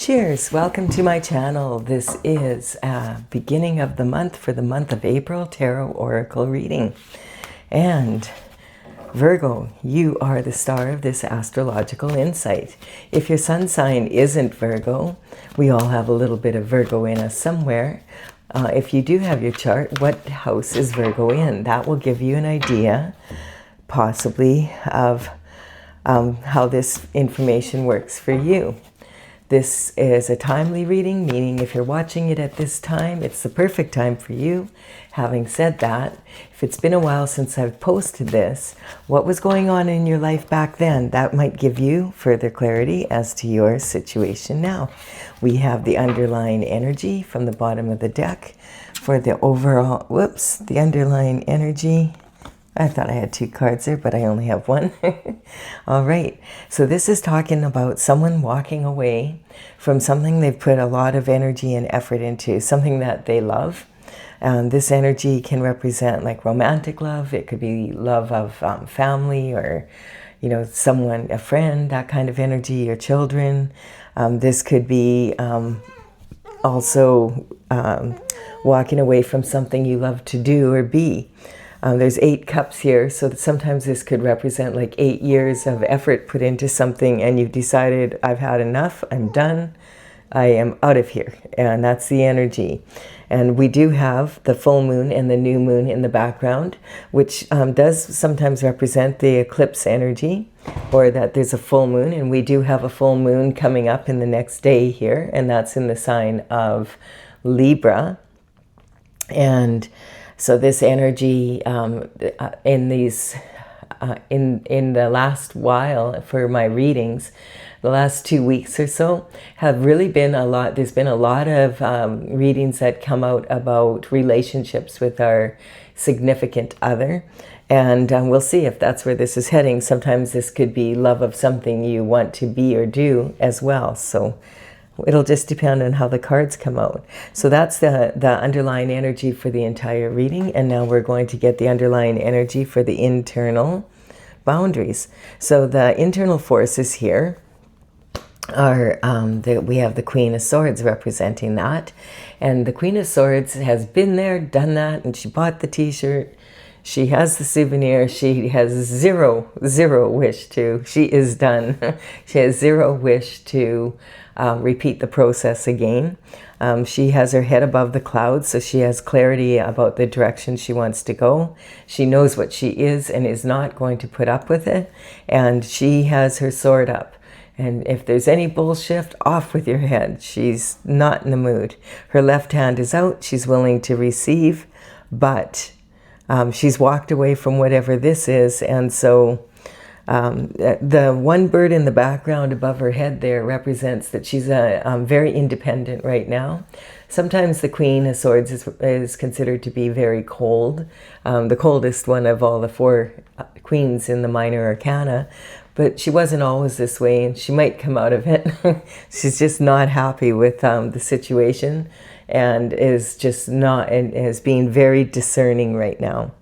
Cheers! Welcome to my channel. This is beginning of the month for the month of April Tarot Oracle reading. And Virgo, you are the star of this astrological insight. If your sun sign isn't Virgo, we all have a little bit of Virgo in us somewhere. If you do have your chart, what house is Virgo in? That will give you an idea, possibly, of how this information works for you. This is a timely reading, meaning if you're watching it at this time, it's the perfect time for you. Having said that, if it's been a while since I've posted this, what was going on in your life back then? That might give you further clarity as to your situation now. We have the underlying energy from the bottom of the deck for the overall, the underlying energy. I thought I had two cards there, but I only have one. All right. So this is talking about someone walking away from something they've put a lot of energy and effort into, something that they love. This energy can represent like romantic love. It could be love of family or, you know, someone, a friend, that kind of energy, your children. This could be also walking away from something you love to do or be. There's 8 cups here, so that sometimes this could represent like 8 years of effort put into something and you've decided, I've had enough, I'm done, I am out of here. And that's the energy. And we do have the full moon and the new moon in the background, which does sometimes represent the eclipse energy, or that there's a full moon. And we do have a full moon coming up in the next day here, and that's in the sign of Libra. And so this energy in the last while for my readings, the last 2 weeks or so, have really been a lot. There's been a lot of readings that come out about relationships with our significant other. And we'll see if that's where this is heading. Sometimes this could be love of something you want to be or do as well. So it'll just depend on how the cards come out. So that's the underlying energy for the entire reading. And now we're going to get the underlying energy for the internal boundaries. So the internal forces here are, we have the Queen of Swords representing that. And the Queen of Swords has been there, done that, and she bought the t-shirt. She has the souvenir. She has zero wish to, she is done. She has zero wish to repeat the process again. She has her head above the clouds, so she has clarity about the direction she wants to go. She knows what she is and is not going to put up with it. And she has her sword up. And if there's any bullshit, off with your head. She's not in the mood. Her left hand is out. She's willing to receive, but she's walked away from whatever this is. And so the one bird in the background above her head there represents that she's very independent right now. Sometimes the Queen of Swords is considered to be very cold, the coldest one of all the 4 queens in the minor arcana. But she wasn't always this way, and she might come out of it. She's just not happy with the situation, and is just not, and is being very discerning right now.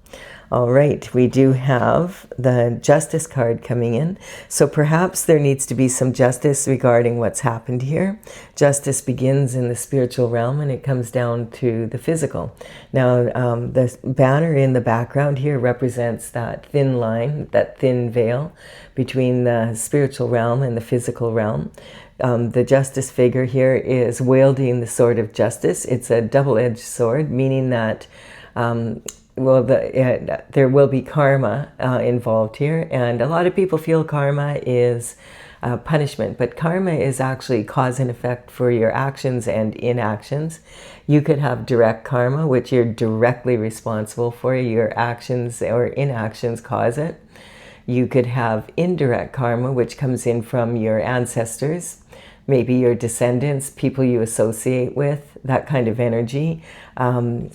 All right, we do have the Justice card coming in. So perhaps there needs to be some justice regarding what's happened here. Justice begins in the spiritual realm and it comes down to the physical. Now, the banner in the background here represents that thin line, that thin veil between the spiritual realm and the physical realm. The justice figure here is wielding the sword of justice. It's a double-edged sword, meaning that there will be karma involved here, and a lot of people feel karma is punishment, but karma is actually cause and effect for your actions and inactions. You could have direct karma, which you're directly responsible for. Your actions or inactions cause it. You could have indirect karma, which comes in from your ancestors, maybe your descendants, people you associate with, that kind of energy. And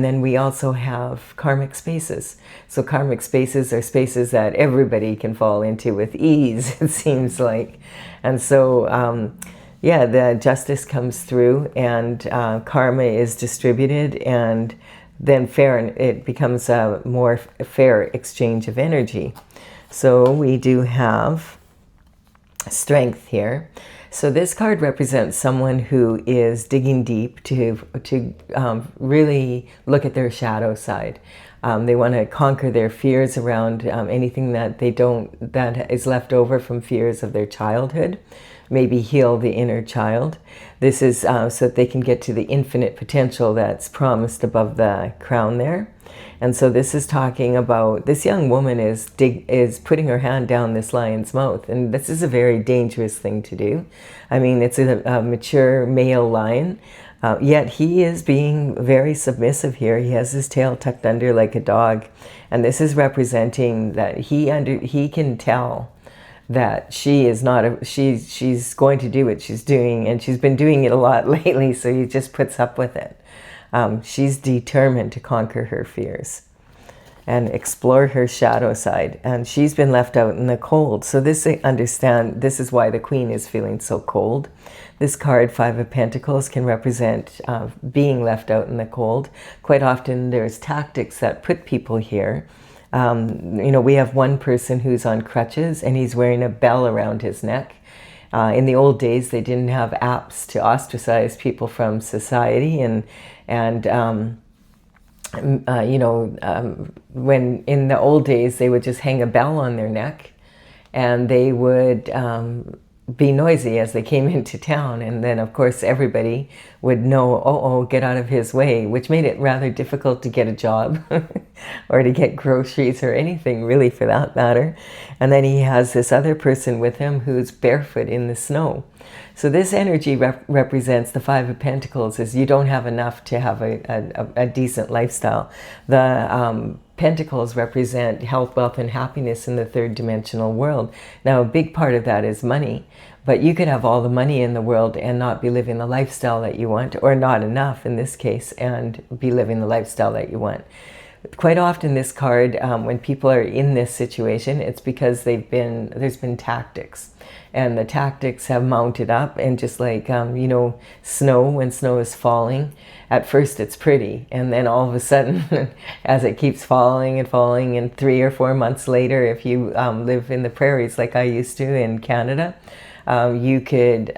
then we also have karmic spaces. So karmic spaces are spaces that everybody can fall into with ease, it seems like. And so, yeah, the justice comes through and karma is distributed, and then it becomes a more fair exchange of energy. So we do have strength here. So this card represents someone who is digging deep to really look at their shadow side. They want to conquer their fears around anything that that is left over from fears of their childhood. Maybe heal the inner child. This is so that they can get to the infinite potential that's promised above the crown there. And so this is talking about, this young woman is putting her hand down this lion's mouth, and this is a very dangerous thing to do. I mean, it's a mature male lion, yet he is being very submissive here. He has his tail tucked under like a dog, and this is representing that he can tell that she is not she's going to do what she's doing, and she's been doing it a lot lately, so he just puts up with it. She's determined to conquer her fears and explore her shadow side, and she's been left out in the cold. So this is why the Queen is feeling so cold. This card, Five of Pentacles, can represent being left out in the cold. Quite often there's tactics that put people here. You know, we have one person who's on crutches and he's wearing a bell around his neck. In the old days, they didn't have apps to ostracize people from society, and you know, when in the old days, they would just hang a bell on their neck, and they would be noisy as they came into town, and then of course everybody would know, oh, get out of his way, which made it rather difficult to get a job or to get groceries or anything really, for that matter. And then he has this other person with him who's barefoot in the snow. So this energy represents the Five of Pentacles, is you don't have enough to have a decent lifestyle. The Pentacles represent health, wealth, and happiness in the third dimensional world. Now, a big part of that is money, but you could have all the money in the world and not be living the lifestyle that you want, or not enough in this case, and be living the lifestyle that you want. Quite often this card, when people are in this situation, it's because there's been tactics, and the tactics have mounted up, and just like, you know, snow, when snow is falling, at first it's pretty, and then all of a sudden, as it keeps falling and falling, and 3 or 4 months later, if you live in the prairies like I used to in Canada, you could,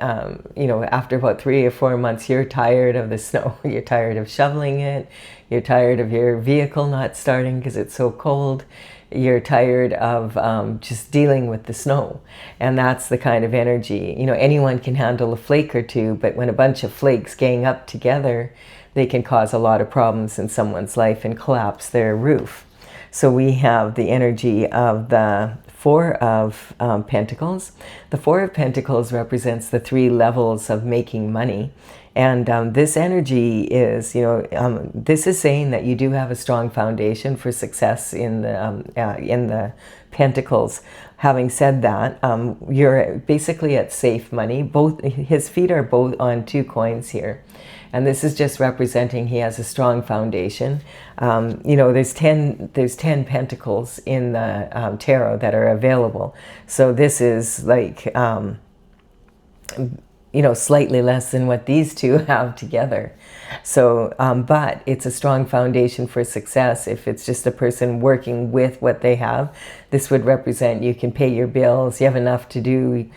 you know, after about 3 or 4 months, you're tired of the snow, you're tired of shoveling it, you're tired of your vehicle not starting because it's so cold, you're tired of just dealing with the snow. And that's the kind of energy, you know, anyone can handle a flake or two, but when a bunch of flakes gang up together, they can cause a lot of problems in someone's life and collapse their roof. So we have the energy of the Four of Pentacles. The Four of Pentacles represents the 3 levels of making money. And this energy is, you know, this is saying that you do have a strong foundation for success in the Pentacles. Having said that, you're basically at safe money. His feet are both on 2 coins here. And this is just representing he has a strong foundation. You know, there's 10 pentacles in the tarot that are available. So this is like, you know, slightly less than what these two have together. So, but it's a strong foundation for success. If it's just a person working with what they have, this would represent you can pay your bills, you have enough to do,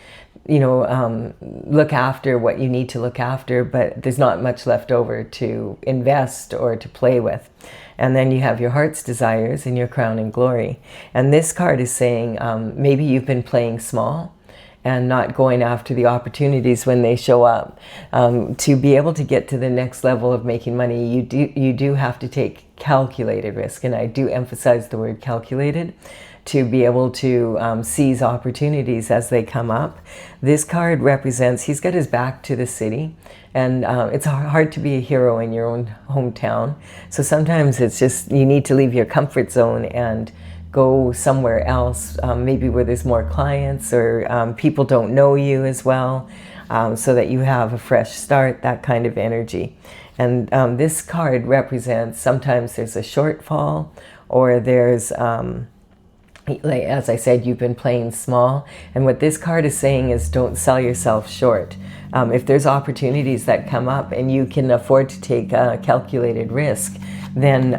you know, look after what you need to look after, but there's not much left over to invest or to play with. And then you have your heart's desires and your crown and glory. And this card is saying maybe you've been playing small and not going after the opportunities when they show up. To be able to get to the next level of making money, you do have to take calculated risk, and I do emphasize the word calculated, to be able to seize opportunities as they come up. This card represents, he's got his back to the city, and it's hard to be a hero in your own hometown. So sometimes it's just, you need to leave your comfort zone and go somewhere else, maybe where there's more clients, or people don't know you as well, so that you have a fresh start, that kind of energy. And this card represents, sometimes there's a shortfall, or there's, like, as I said, you've been playing small. And what this card is saying is don't sell yourself short. If there's opportunities that come up and you can afford to take a calculated risk, then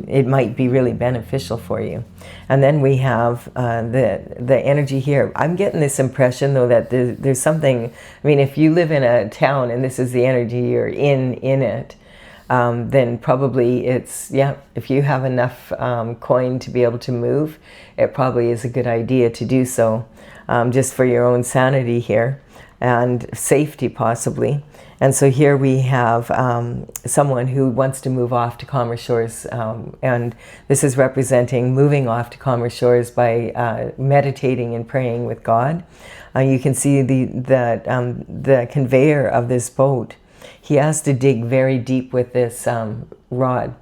it might be really beneficial for you. And then we have the energy here. I'm getting this impression, though, that there's something, I mean, if you live in a town and this is the energy you're in it, then probably it's, yeah, if you have enough coin to be able to move, it probably is a good idea to do so, just for your own sanity here and safety possibly. And so here we have someone who wants to move off to calmer shores, and this is representing moving off to calmer shores by meditating and praying with God. You can see the conveyor of this boat. He has to dig very deep with this rod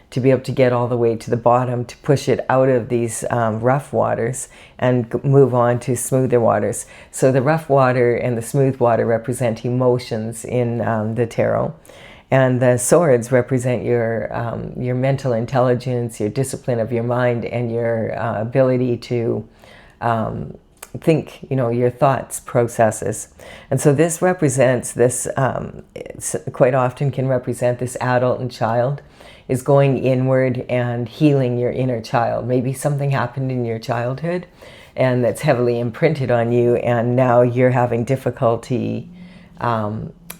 to be able to get all the way to the bottom, to push it out of these rough waters and move on to smoother waters. So the rough water and the smooth water represent emotions in the tarot. And the swords represent your mental intelligence, your discipline of your mind, and your ability to think, your thoughts, processes. And so this represents this, quite often can represent this adult and child is going inward and healing your inner child. Maybe something happened in your childhood and that's heavily imprinted on you, and now you're having difficulty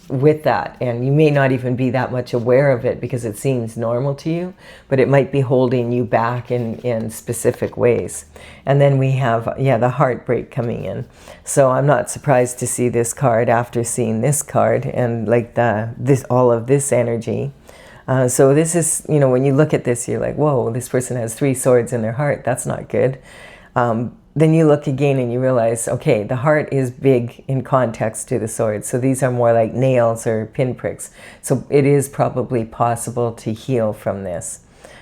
with that, and you may not even be that much aware of it because it seems normal to you, but it might be holding you back in specific ways. And then we have, the heartbreak coming in. So I'm not surprised to see this card after seeing this card and like all of this energy. So this is, when you look at this, you're like, whoa, this person has 3 swords in their heart. That's not good. Then you look again and you realize, okay, the heart is big in context to the swords. So these are more like nails or pinpricks. So it is probably possible to heal from this.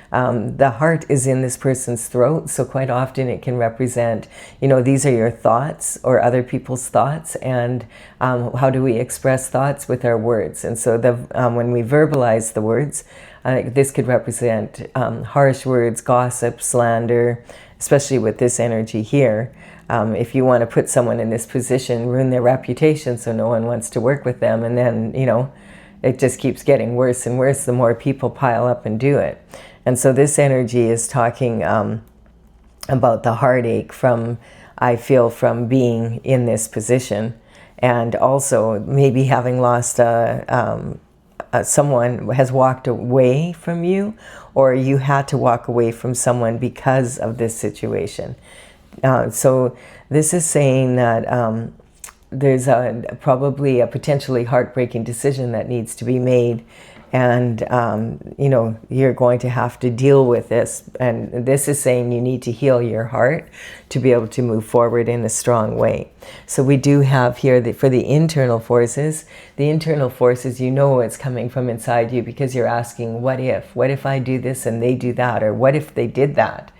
The heart is in this person's throat, so quite often it can represent, these are your thoughts or other people's thoughts, and how do we express thoughts with our words. And so when we verbalize the words, this could represent harsh words, gossip, slander, especially with this energy here. If you want to put someone in this position, ruin their reputation so no one wants to work with them, and then, it just keeps getting worse and worse the more people pile up and do it. And so this energy is talking about the heartache I feel from being in this position, and also maybe having lost someone has walked away from you, or you had to walk away from someone because of this situation. So this is saying that there's probably a potentially heartbreaking decision that needs to be made. And, you're going to have to deal with this. And this is saying you need to heal your heart to be able to move forward in a strong way. So we do have here for the internal forces, it's coming from inside you because you're asking, what if I do this and they do that? Or what if they did that?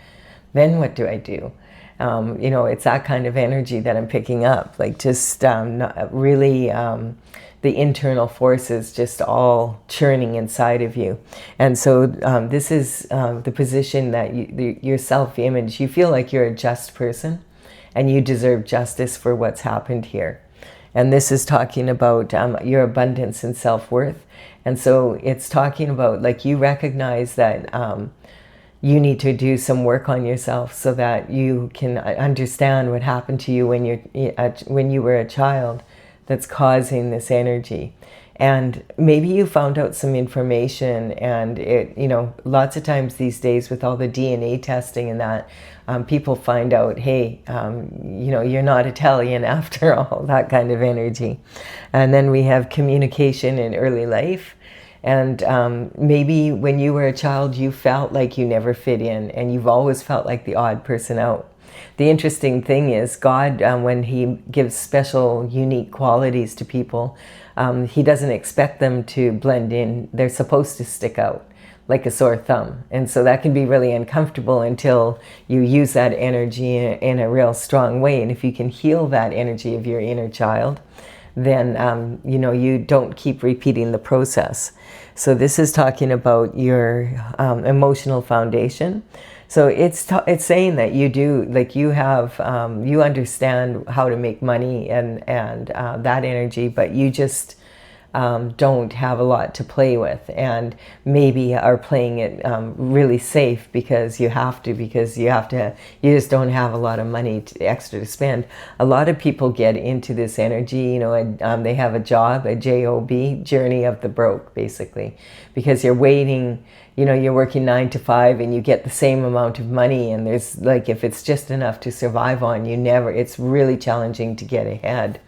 Then what do I do? It's that kind of energy that I'm picking up, like just really the internal forces just all churning inside of you. And so this is the position that your self-image, you feel like you're a just person and you deserve justice for what's happened here. And this is talking about your abundance and self-worth. And so it's talking about, like, you recognize that you need to do some work on yourself so that you can understand what happened to you when you were a child that's causing this energy. And maybe you found out some information, and lots of times these days with all the DNA testing and that, people find out, hey, you're not Italian after all, that kind of energy. And then we have communication in early life. And maybe when you were a child, you felt like you never fit in, and you've always felt like the odd person out. The interesting thing is God, when he gives special, unique qualities to people, he doesn't expect them to blend in. They're supposed to stick out like a sore thumb. And so that can be really uncomfortable until you use that energy in a real strong way. And if you can heal that energy of your inner child, then you don't keep repeating the process. So this is talking about your emotional foundation. So it's saying that you do, like, you have, you understand how to make money and that energy, but you just don't have a lot to play with, and maybe are playing it really safe because you have to, you just don't have a lot of money extra to spend. A lot of people get into this energy, you know, and they have a job, a job, journey of the broke, basically, because you're waiting, you know, you're working 9 to 5 and you get the same amount of money, and there's, like, if it's just enough to survive on, it's really challenging to get ahead,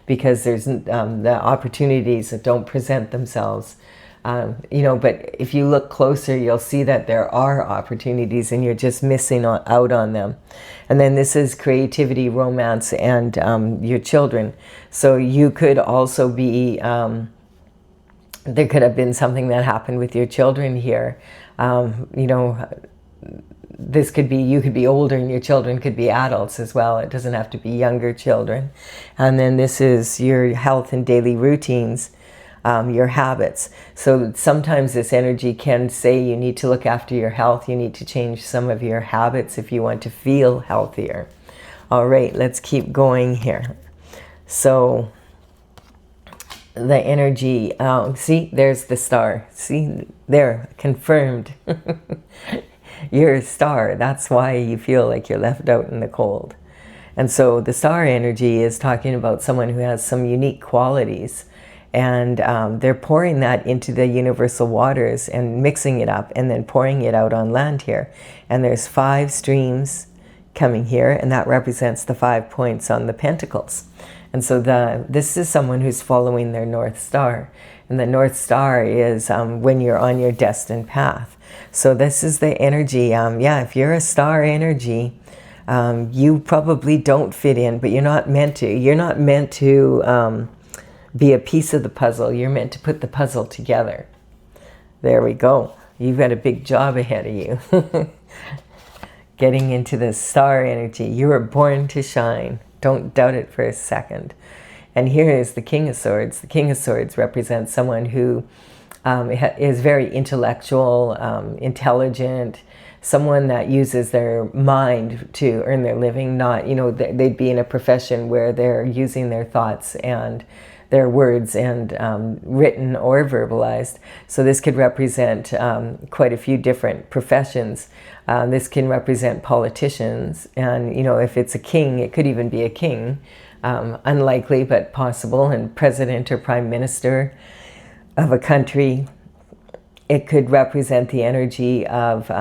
because there's the opportunities that don't present themselves. You know, but if you look closer, you'll see that there are opportunities and you're just missing out on them. And then this is creativity, romance, and your children. So you could also be, there could have been something that happened with your children here. You know, this could be, you could be older and your children could be adults as well. It doesn't have to be younger children. And then this is your health and daily routines, your habits. So sometimes this energy can say you need to look after your health. You need to change some of your habits if you want to feel healthier. All right, let's keep going here. So the energy, see, there's the star. See, there, confirmed. You're a star. That's why you feel like you're left out in the cold. And so the star energy is talking about someone who has some unique qualities, and they're pouring that into the universal waters and mixing it up and then pouring it out on land here. And there's 5 streams coming here, and that represents the 5 points on the pentacles. And so this is someone who's following their North Star. And the North Star is when you're on your destined path. So this is the energy. Yeah, if you're a star energy, you probably don't fit in, but you're not meant to. You're not meant to be a piece of the puzzle. You're meant to put the puzzle together. There we go. You've got a big job ahead of you. Getting into the star energy. You were born to shine. Don't doubt it for a second. And here is the King of Swords. The King of Swords represents someone who is very intellectual, intelligent, someone that uses their mind to earn their living. Not, you know, they'd be in a profession where they're using their thoughts and their words, and written or verbalized. So this could represent quite a few different professions. This can represent politicians, and, you know, if it's a king, it could even be a king. Unlikely, but possible, and president or prime minister of a country. It could represent the energy of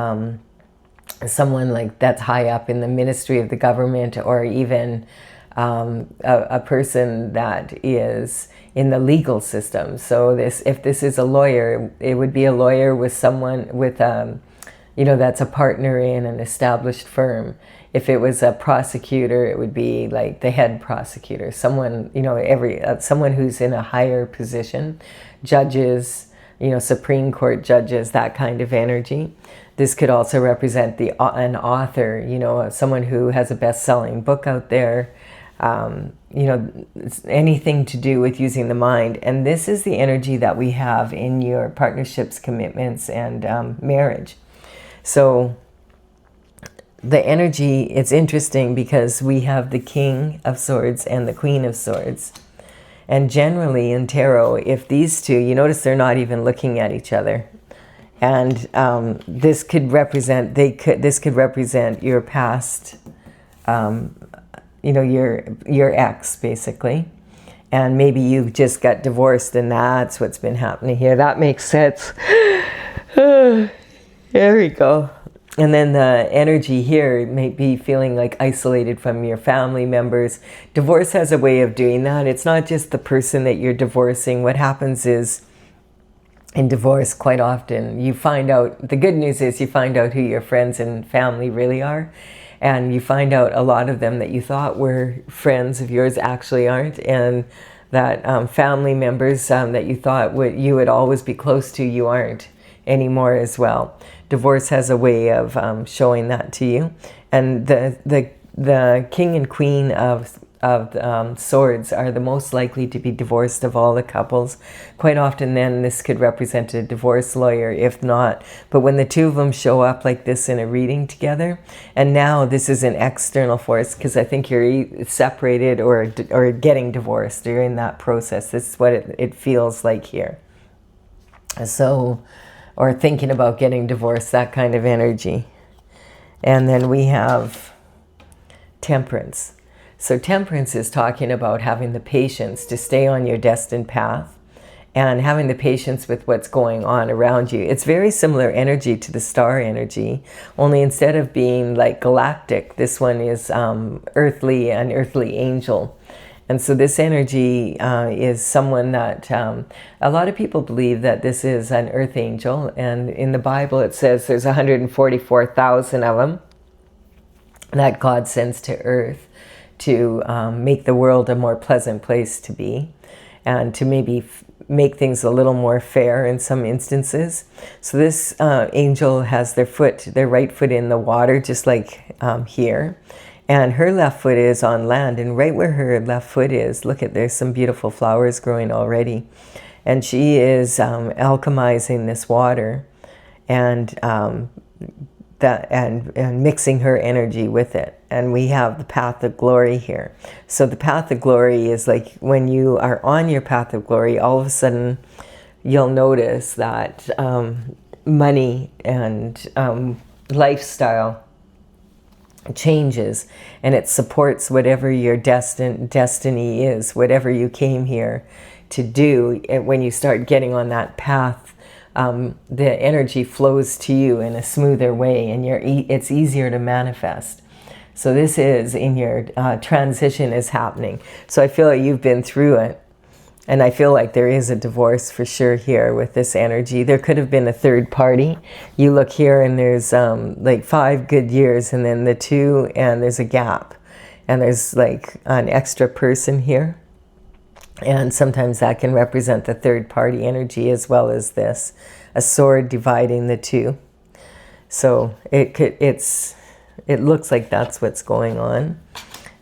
someone like that's high up in the ministry of the government, or even a person that is in the legal system. So if this is a lawyer, it would be a lawyer with someone with you know, that's a partner in an established firm. If it was a prosecutor, it would be like the head prosecutor, someone, you know, someone who's in a higher position, judges, you know, Supreme Court judges, that kind of energy. This could also represent an author, you know, someone who has a best-selling book out there, you know, anything to do with using the mind. And this is the energy that we have in your partnerships, commitments, and marriage. So the energy, it's interesting because we have the King of Swords and the Queen of Swords. And generally in tarot, if these two, you notice they're not even looking at each other. And this could represent, this could represent your past, you know, your ex, basically. And maybe you just got divorced, and that's what's been happening here. That makes sense. There we go. And then the energy here may be feeling like isolated from your family members. Divorce has a way of doing that. It's not just the person that you're divorcing. What happens is, in divorce, quite often, you find out, the good news is you find out who your friends and family really are. And you find out a lot of them that you thought were friends of yours actually aren't. And that family members that you thought you would always be close to, you aren't anymore as well. Divorce has a way of showing that to you. And the King and Queen of Swords are the most likely to be divorced of all the couples. Quite often then this could represent a divorce lawyer, if not. But when the two of them show up like this in a reading together, and now this is an external force, because I think you're separated or getting divorced during that process. This is what it feels like here. So, or thinking about getting divorced, that kind of energy. And then we have Temperance. So Temperance is talking about having the patience to stay on your destined path and having the patience with what's going on around you. It's very similar energy to the star energy, only instead of being like galactic, this one is earthly, an earthly angel. And so this energy is someone that a lot of people believe that this is an earth angel. And in the Bible it says there's 144,000 of them that God sends to earth to make the world a more pleasant place to be, and to maybe make things a little more fair in some instances. So this angel has their right foot in the water, just like here, and her left foot is on land. And right where her left foot is, look at, there's some beautiful flowers growing already. And she is alchemizing this water and mixing her energy with it. And we have the path of glory here. So the path of glory is like when you are on your path of glory, all of a sudden you'll notice that money and lifestyle changes, and it supports whatever your destiny is, whatever you came here to do. When you start getting on that path, the energy flows to you in a smoother way, and it's easier to manifest. So this is in your transition is happening. So I feel like you've been through it, and I feel like there is a divorce for sure here with this energy. There could have been a third party. You look here and there's like 5 good years, and then the 2, and there's a gap, and there's like an extra person here. And sometimes that can represent the third party energy, as well as this, a sword dividing the 2. So it looks like that's what's going on.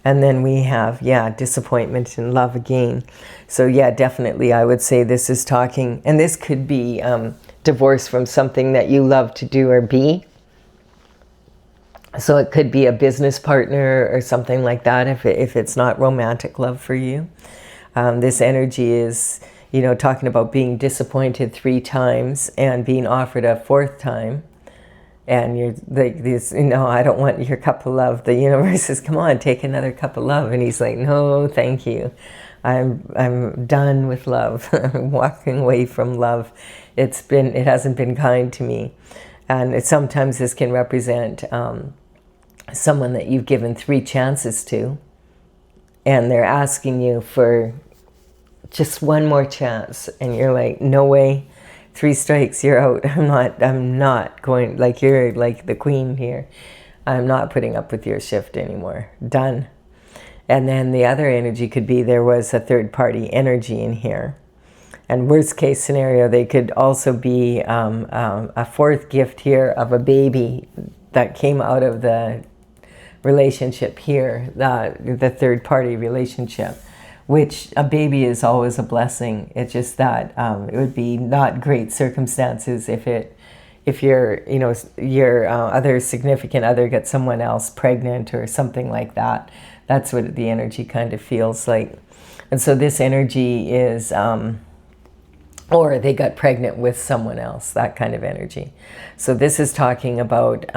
And then we have, disappointment and love again. So yeah, definitely I would say this is talking, and this could be divorce from something that you love to do or be. So it could be a business partner or something like that, if it's not romantic love for you. This energy is, talking about being disappointed 3 times and being offered a 4th time. And you're like this, I don't want your cup of love. The universe says, come on, take another cup of love. And he's like, no, thank you. I'm done with love. I'm walking away from love. It hasn't been kind to me. And sometimes this can represent someone that you've given 3 chances to, and they're asking you for just one more chance, and you're like, no way. 3 strikes, you're out. I'm not going, like, you're like the queen here. I'm not putting up with your shift anymore. Done. And then the other energy could be there was a third party energy in here. And worst case scenario, they could also be a 4th gift here of a baby that came out of the relationship here, the third party relationship. Which a baby is always a blessing. It's just that it would be not great circumstances if your other significant other gets someone else pregnant or something like that. That's what the energy kind of feels like. And so this energy is, or they got pregnant with someone else, that kind of energy. So this is talking about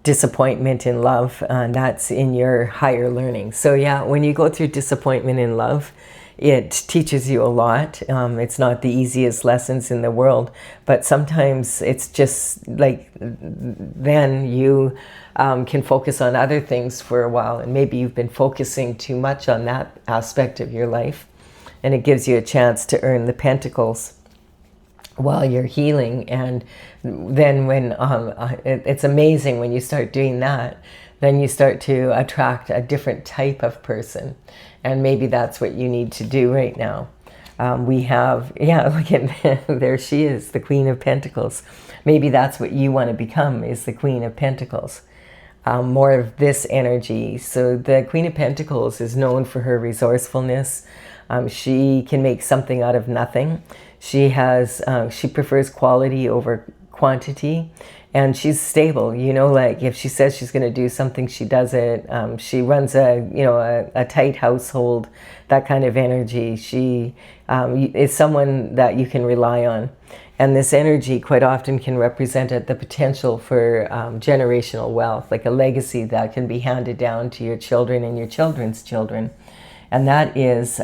disappointment in love, and that's in your higher learning. So yeah, when you go through disappointment in love, it teaches you a lot. It's not the easiest lessons in the world, but sometimes it's just like then you can focus on other things for a while, and maybe you've been focusing too much on that aspect of your life, and it gives you a chance to earn the pentacles while you're healing. And then when it's amazing when you start doing that, then you start to attract a different type of person, and maybe that's what you need to do right now. We have, look at there she is, the Queen of Pentacles. Maybe that's what you want to become, is the Queen of Pentacles. more of this energy. So the Queen of Pentacles is known for her resourcefulness. She can make something out of nothing. She prefers quality over quantity, and she's stable. You know, like if she says she's going to do something, she does it. She runs a tight household, that kind of energy. She is someone that you can rely on. And this energy quite often can represent the potential for generational wealth, like a legacy that can be handed down to your children and your children's children. And that is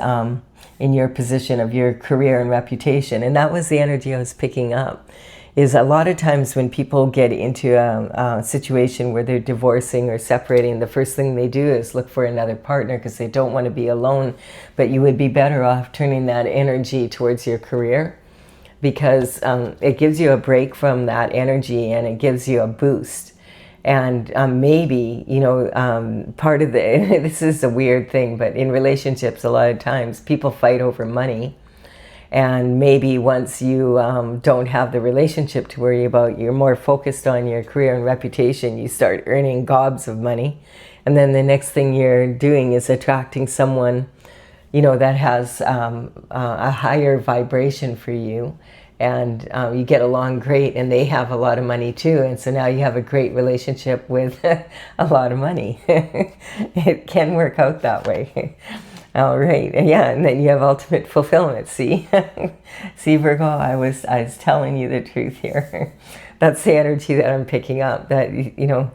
in your position of your career and reputation. And that was the energy I was picking up. Is a lot of times when people get into a situation where they're divorcing or separating, the first thing they do is look for another partner because they don't want to be alone. But you would be better off turning that energy towards your career, because it gives you a break from that energy and it gives you a boost. And maybe, you know, part of the, this is a weird thing, but in relationships, a lot of times people fight over money. And maybe once you don't have the relationship to worry about, you're more focused on your career and reputation, you start earning gobs of money. And then the next thing you're doing is attracting someone, you know, that has a higher vibration for you, and you get along great, and they have a lot of money too, and so now you have a great relationship with a lot of money. It can work out that way. All right, yeah, and then you have ultimate fulfillment. See, see, Virgo, I was telling you the truth here. That's the energy that I'm picking up. That, you know.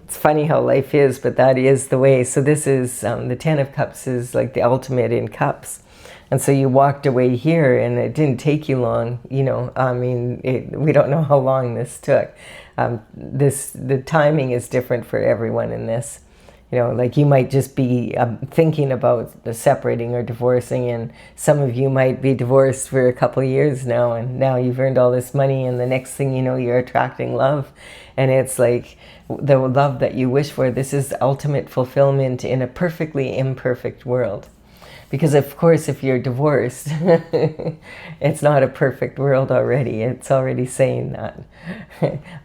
It's funny how life is, but that is the way. So this is, the Ten of Cups is like the ultimate in cups. And so you walked away here and it didn't take you long, you know, I mean, we don't know how long this took. The timing is different for everyone in this. You know, like you might just be thinking about separating or divorcing, and some of you might be divorced for a couple of years now, and now you've earned all this money, and the next thing you know, you're attracting love. And it's like the love that you wish for. This is ultimate fulfillment in a perfectly imperfect world. Because of course, if you're divorced, it's not a perfect world already. It's already saying that.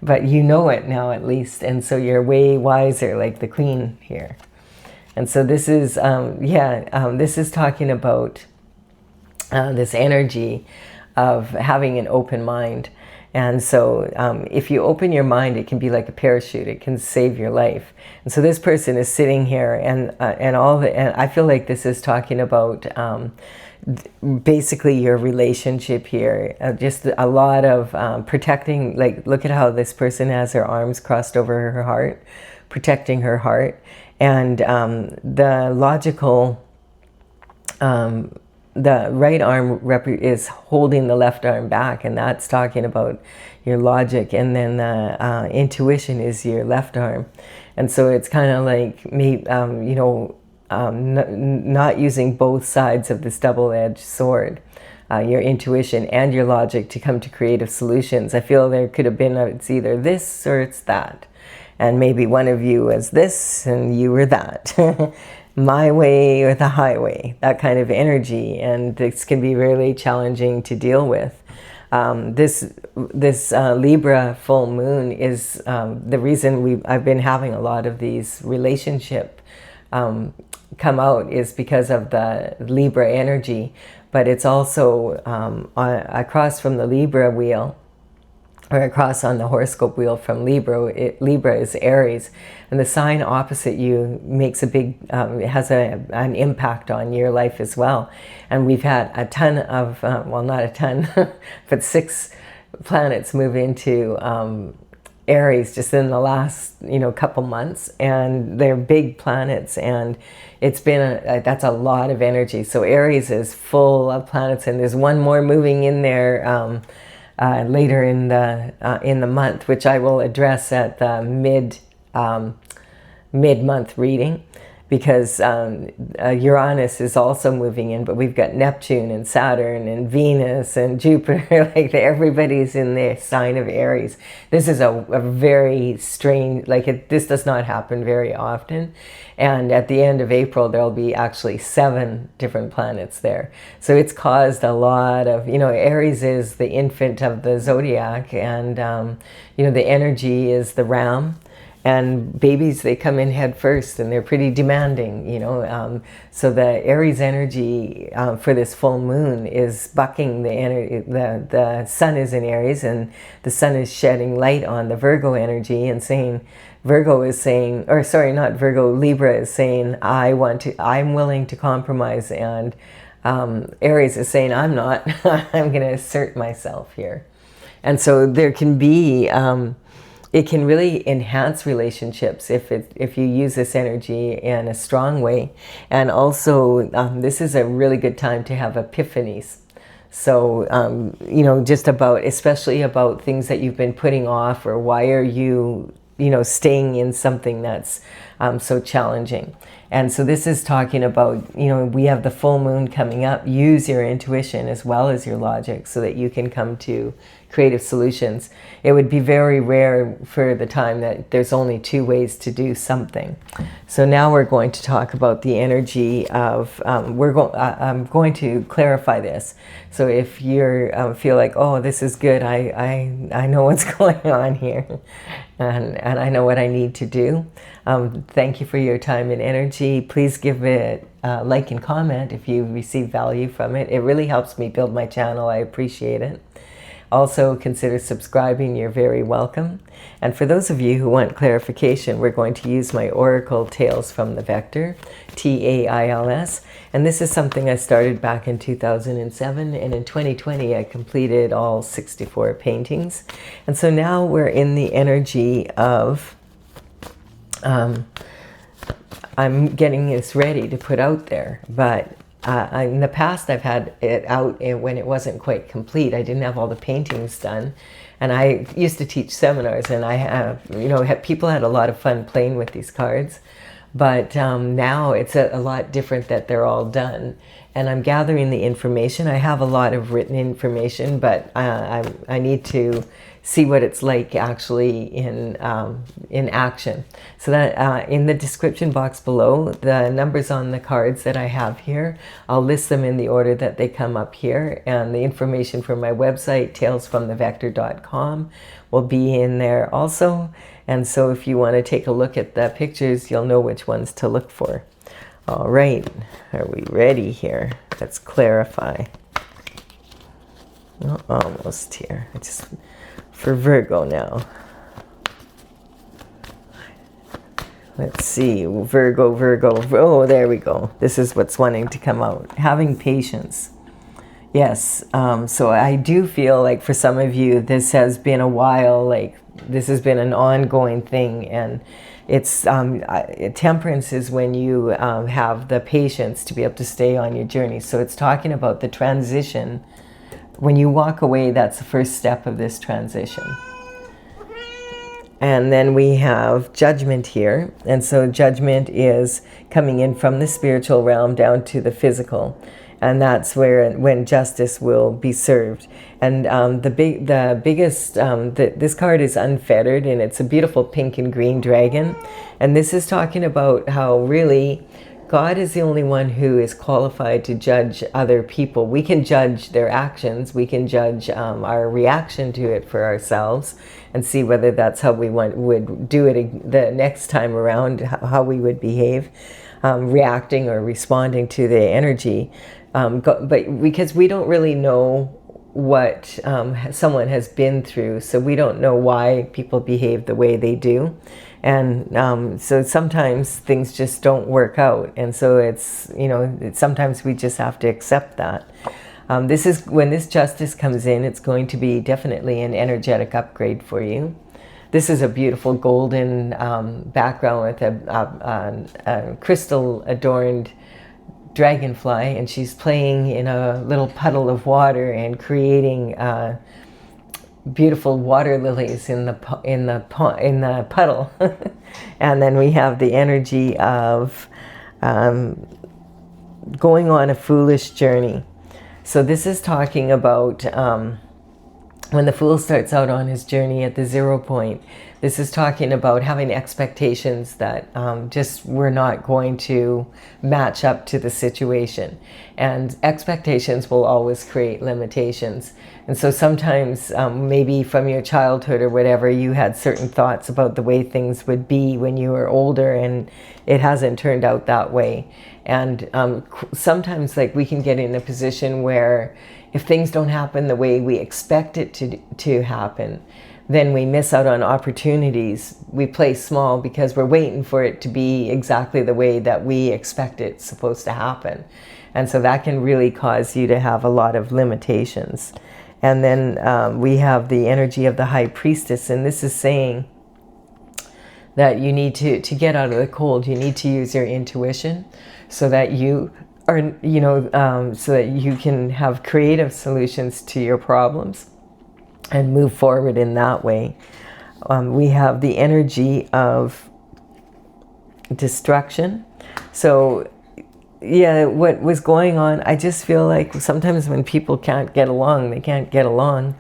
But you know it now at least. And so you're way wiser, like the Queen here. And so this is, this is talking about this energy of having an open mind. And so if you open your mind, it can be like a parachute. It can save your life. And so this person is sitting here, and I feel like this is talking about basically your relationship here. Just a lot of protecting, like look at how this person has her arms crossed over her heart, protecting her heart. And the logical... the right arm is holding the left arm back, and that's talking about your logic, and then the intuition is your left arm. And so it's kind of like not using both sides of this double-edged sword, your intuition and your logic, to come to creative solutions. I feel there could have been it's either this or it's that, and maybe one of you was this and you were that. My way or the highway, that kind of energy, and this can be really challenging to deal with. This Libra full moon is the reason I've been having a lot of these relationship come out, is because of the Libra energy. But it's also across from the Libra wheel, or across on the horoscope wheel from Libra, Libra is Aries, and the sign opposite you makes a big, has an impact on your life as well. And we've had a ton of, well, not a ton, but 6 planets move into Aries just in the last, couple months, and they're big planets, and it's been that's a lot of energy. So Aries is full of planets, and there's one more moving in there later in the month, which I will address at the mid-month reading, because Uranus is also moving in, but we've got Neptune and Saturn and Venus and Jupiter, like everybody's in the sign of Aries. This is a very strange, this does not happen very often. And at the end of April, there'll be actually 7 different planets there. So it's caused a lot of, Aries is the infant of the zodiac, and, the energy is the ram. And babies, they come in head first and they're pretty demanding, you know. So the Aries energy for this full moon is bucking the energy. The sun is in Aries and the sun is shedding light on the Virgo energy and saying, Virgo is saying, or sorry, not Virgo, Libra is saying, I'm willing to compromise. And Aries is saying, I'm not, I'm going to assert myself here. And so there can be, it can really enhance relationships if you use this energy in a strong way. And also, this is a really good time to have epiphanies. So, you know, just about, especially about things that you've been putting off, or why are you, you know, staying in something that's so challenging. And so this is talking about, you know, we have the full moon coming up. Use your intuition as well as your logic so that you can come to creative solutions. It would be very rare for the time that there's only two ways to do something. So now we're going to talk about the energy of, I'm going to clarify this. So if you feel like, oh, this is good, I know what's going on here, and I know what I need to do. Thank you for your time and energy. Please give it a like and comment if you receive value from it. It really helps me build my channel. I appreciate it. Also, consider subscribing. You're very welcome. And for those of you who want clarification, we're going to use my Oracle Tales from the Vector, TAILS. And this is something I started back in 2007. And in 2020, I completed all 64 paintings. And so now we're in the energy of, I'm getting this ready to put out there. But in the past, I've had it out when it wasn't quite complete. I didn't have all the paintings done. And I used to teach seminars, and I have, you know, people had a lot of fun playing with these cards. But now it's a lot different that they're all done. And I'm gathering the information. I have a lot of written information, but I need to see what it's like actually in action. So that in the description box below, the numbers on the cards that I have here, I'll list them in the order that they come up here. And the information from my website, talesfromthevector.com, will be in there also. And so if you want to take a look at the pictures, you'll know which ones to look for. All right, are we ready here? Let's clarify. Oh, almost here. For Virgo now. Let's see, Virgo. Oh, there we go. This is what's wanting to come out. Having patience. Yes, so I do feel like for some of you, this has been a while, like this has been an ongoing thing, and it's temperance is when you have the patience to be able to stay on your journey. So it's talking about the transition. When you walk away, that's the first step of this transition. And then we have judgment here. And so judgment is coming in from the spiritual realm down to the physical. And that's when justice will be served. And this card is unfettered, and it's a beautiful pink and green dragon. And this is talking about how really God is the only one who is qualified to judge other people. We can judge their actions. We can judge our reaction to it for ourselves and see whether that's how we would do it the next time around, how we would behave, reacting or responding to the energy. But because we don't really know what someone has been through, so we don't know why people behave the way they do. And so sometimes things just don't work out. And so it's, you know, sometimes we just have to accept that. This is when this justice comes in, it's going to be definitely an energetic upgrade for you. This is a beautiful golden background with a crystal adorned dragonfly, and she's playing in a little puddle of water and creating beautiful water lilies in the puddle. And then we have the energy of going on a foolish journey. So this is talking about when the fool starts out on his journey at the 0 point, This is talking about having expectations that just we're not going to match up to the situation. And expectations will always create limitations. And so sometimes maybe from your childhood or whatever, you had certain thoughts about the way things would be when you were older, and it hasn't turned out that way. And sometimes like we can get in a position where if things don't happen the way we expect it to happen, then we miss out on opportunities. We play small because we're waiting for it to be exactly the way that we expect it's supposed to happen. And so that can really cause you to have a lot of limitations. And then we have the energy of the High Priestess, and this is saying that you need to get out of the cold. You need to use your intuition so that you are, so that you can have creative solutions to your problems and move forward in that way. We have the energy of destruction. So yeah, what was going on, I just feel like sometimes when people can't get along, they can't get along.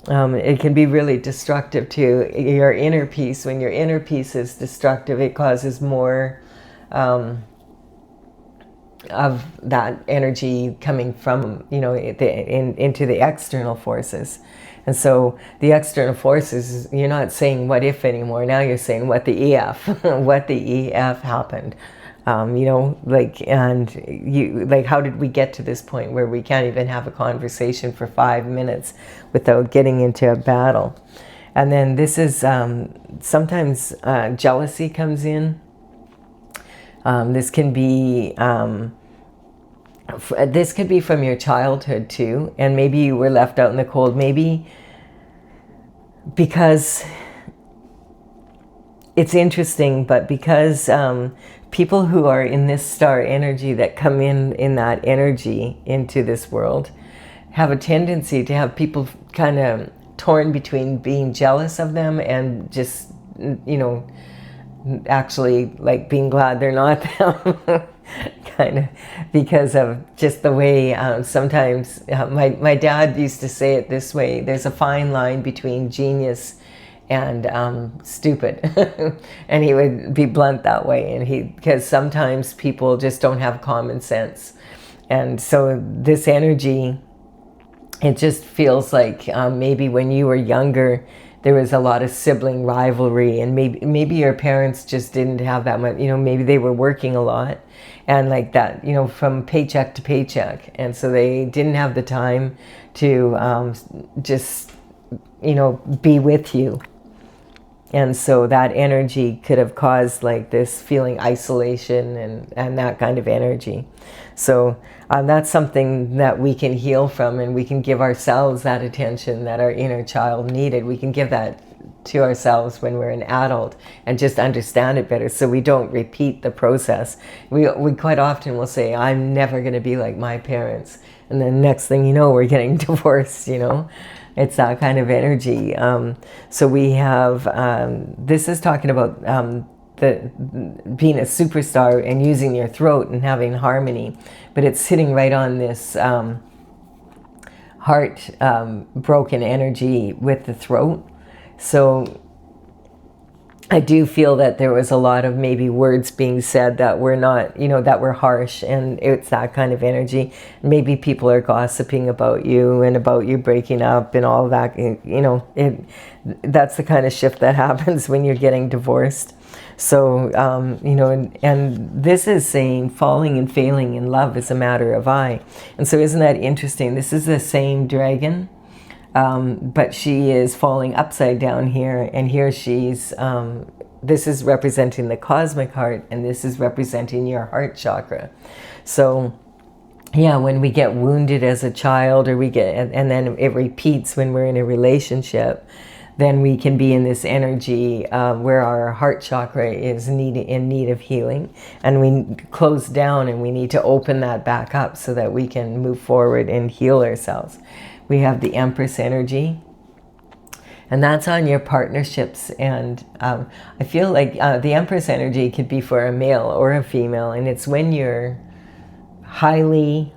It can be really destructive to your inner peace. When your inner peace is destructive, it causes more of that energy coming from, into the external forces. And so the external forces, you're not saying what if anymore. Now you're saying what the EF, what the EF happened. And how did we get to this point where we can't even have a conversation for 5 minutes without getting into a battle? And then this is sometimes jealousy comes in. This can be this could be from your childhood too, and maybe you were left out in the cold, maybe because it's interesting, but because people who are in this star energy that come in that energy into this world have a tendency to have people kind of torn between being jealous of them and just, actually like being glad they're not them. Kind of because of just the way sometimes my dad used to say it this way: there's a fine line between genius and stupid. And he would be blunt that way, and because sometimes people just don't have common sense. And so this energy, it just feels like maybe when you were younger there was a lot of sibling rivalry, and maybe your parents just didn't have that much, maybe they were working a lot and like that, from paycheck to paycheck, and so they didn't have the time to just be with you. And so that energy could have caused like this feeling isolation and that kind of energy. So that's something that we can heal from, and we can give ourselves that attention that our inner child needed. We can give that to ourselves when we're an adult and just understand it better so we don't repeat the process. We quite often will say, I'm never going to be like my parents. And then next thing you know, we're getting divorced, It's that kind of energy. So we have, this is talking about being a superstar and using your throat and having harmony, but it's sitting right on this heart broken energy with the throat. So I do feel that there was a lot of maybe words being said that were not, that were harsh, and it's that kind of energy. Maybe people are gossiping about you and about you breaking up and all that, that's the kind of shift that happens when you're getting divorced. So, and this is saying falling and failing in love is a matter of eye. And so isn't that interesting? This is the same dragon, but she is falling upside down here, and here she's, this is representing the cosmic heart, and this is representing your heart chakra. So yeah, when we get wounded as a child, or and then it repeats when we're in a relationship, then we can be in this energy where our heart chakra is in need of healing, and we close down, and we need to open that back up so that we can move forward and heal ourselves. We have the Empress energy, and that's on your partnerships. And I feel like the Empress energy could be for a male or a female, and it's when you're highly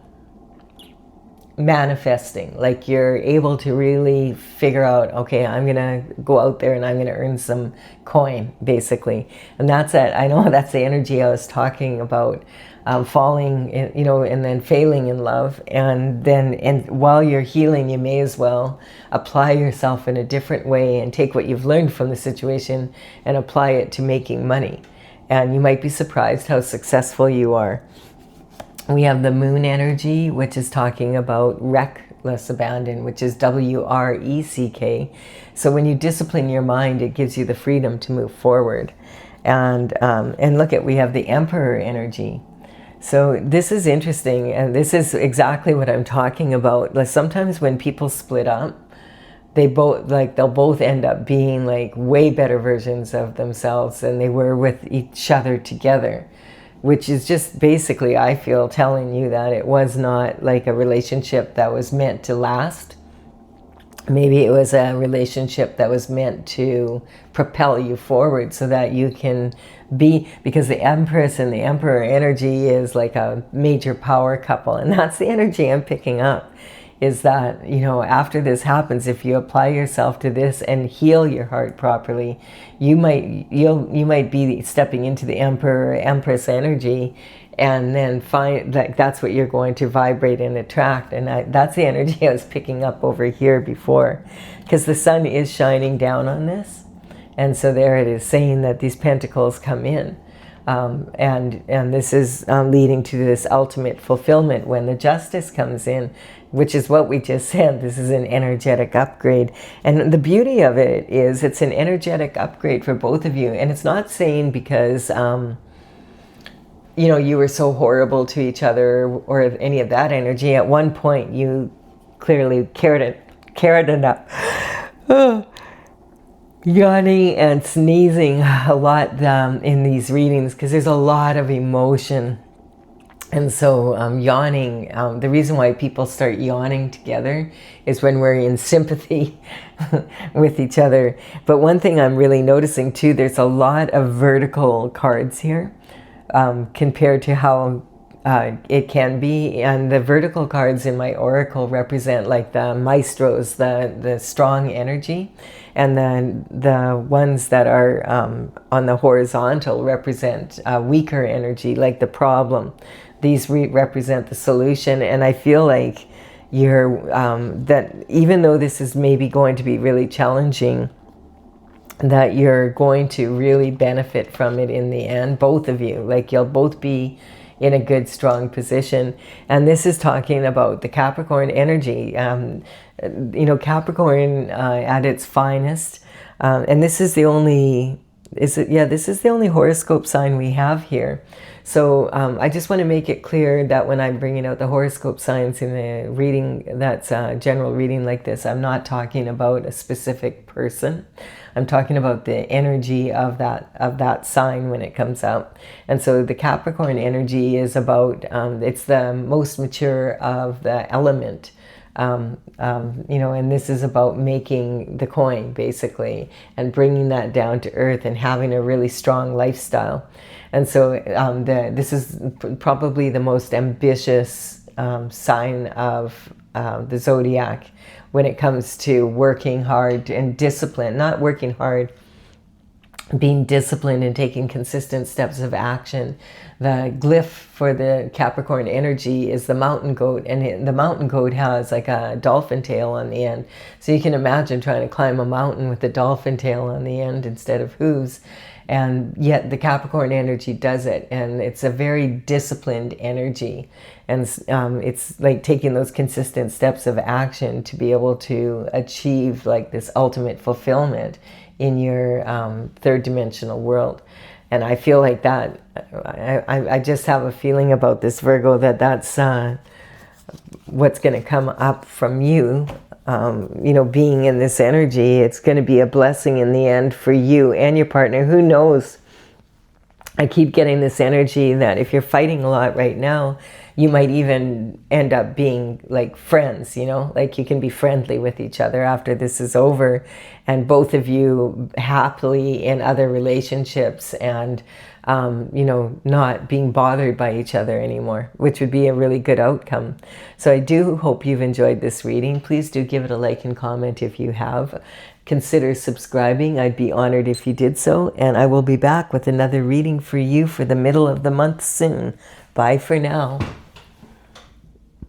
manifesting, like you're able to really figure out, okay, I'm gonna go out there and I'm gonna earn some coin, basically. And that's it. I know that's the energy I was talking about, falling in, you know, and then failing in love. And then, and while you're healing, you may as well apply yourself in a different way and take what you've learned from the situation and apply it to making money. And you might be surprised how successful you are. We have the moon energy, which is talking about reckless abandon, which is WRECK. So when you discipline your mind, it gives you the freedom to move forward. And look at, we have the Emperor energy. So this is interesting, and this is exactly what I'm talking about. Like sometimes when people split up, they'll both end up being like way better versions of themselves than they were with each other together. Which is just basically, I feel, telling you that it was not like a relationship that was meant to last. Maybe it was a relationship that was meant to propel you forward so that you can be, because the Empress and the Emperor energy is like a major power couple. And that's the energy I'm picking up, is that, you know, after this happens, if you apply yourself to this and heal your heart properly, you might be stepping into the Emperor Empress energy, and then find that that's what you're going to vibrate and attract. And that's the energy I was picking up over here before, because the sun is shining down on this, and so there it is saying that these pentacles come in. And this is leading to this ultimate fulfillment when the justice comes in, which is what we just said. This is an energetic upgrade. And the beauty of it is it's an energetic upgrade for both of you. And it's not saying because, you know, you were so horrible to each other or any of that energy. At one point, you clearly cared enough. Yawning and sneezing a lot in these readings because there's a lot of emotion. And so yawning, the reason why people start yawning together is when we're in sympathy with each other. But one thing I'm really noticing too, there's a lot of vertical cards here compared to how it can be. And the vertical cards in my oracle represent like the maestros, the strong energy. And then the ones that are on the horizontal represent weaker energy, like the problem. These represent the solution. And I feel like you're, that even though this is maybe going to be really challenging, that you're going to really benefit from it in the end, both of you. Like you'll both be in a good, strong position. And this is talking about the Capricorn energy. You know, Capricorn at its finest. And this is the only, this is the only horoscope sign we have here. So I just want to make it clear that when I'm bringing out the horoscope signs in a reading that's a general reading like this, I'm not talking about a specific person. I'm talking about the energy of that sign when it comes out. And so the Capricorn energy is about, it's the most mature of the element. You know, and this is about making the coin, basically, and bringing that down to earth and having a really strong lifestyle. And so this is probably the most ambitious sign of the zodiac when it comes to working hard and discipline. Not working hard, being disciplined and taking consistent steps of action. The glyph for the Capricorn energy is the mountain goat, and the mountain goat has like a dolphin tail on the end. So you can imagine trying to climb a mountain with a dolphin tail on the end instead of hooves. And yet the Capricorn energy does it, and it's a very disciplined energy. And it's like taking those consistent steps of action to be able to achieve like this ultimate fulfillment in your third dimensional world. And I feel like that, I just have a feeling about this, Virgo, that's what's going to come up from you. You know, being in this energy, it's going to be a blessing in the end for you and your partner. Who knows? I keep getting this energy that if you're fighting a lot right now, you might even end up being like friends, you know, like you can be friendly with each other after this is over, and both of you happily in other relationships and you know, not being bothered by each other anymore, which would be a really good outcome. So I do hope you've enjoyed this reading. Please do give it a like and comment if you have. Consider subscribing. I'd be honored if you did so. And I will be back with another reading for you for the middle of the month soon. Bye for now.